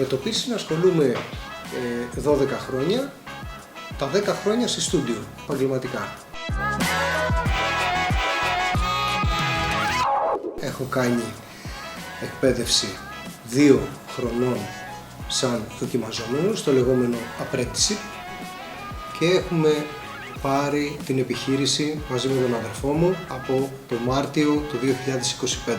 Με το piercing ασχολούμαι 12 χρόνια, τα 10 χρόνια σε στούντιο, επαγγελματικά. Έχω κάνει εκπαίδευση 2 χρονών σαν δοκιμαζόμενος, στο λεγόμενο apprenticeship, και έχουμε πάρει την επιχείρηση μαζί με τον αδερφό μου από το Μάρτιο του 2025.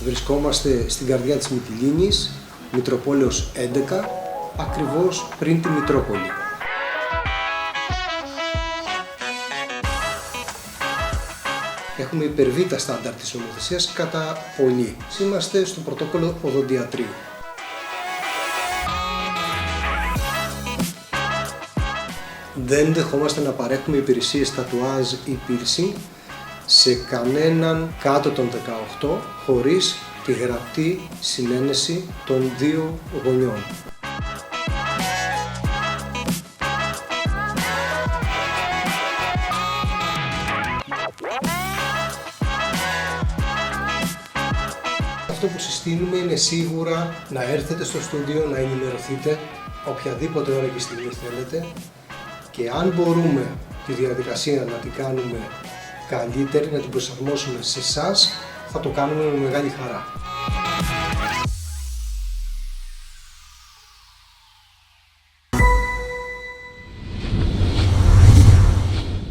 Βρισκόμαστε στην καρδιά της Μυτιλήνης, Μητροπόλεως 11, ακριβώς πριν τη Μητρόπολη. Έχουμε υπερβεί τα στάνταρ της νομοθεσίας κατά πολύ. Είμαστε στο πρωτόκολλο οδοντιατρίου. Δεν δεχόμαστε να παρέχουμε υπηρεσίες τατουάζ ή piercing σε κανέναν κάτω των 18 χωρίς τη γραπτή συνένεση των 2 γονιών. Αυτό που συστήνουμε είναι σίγουρα να έρθετε στο στούντιο, να ενημερωθείτε οποιαδήποτε ώρα και στιγμή θέλετε, και αν μπορούμε τη διαδικασία να την κάνουμε καλύτερη, να την προσαρμόσουμε σε εσάς, θα το κάνουμε με μεγάλη χαρά.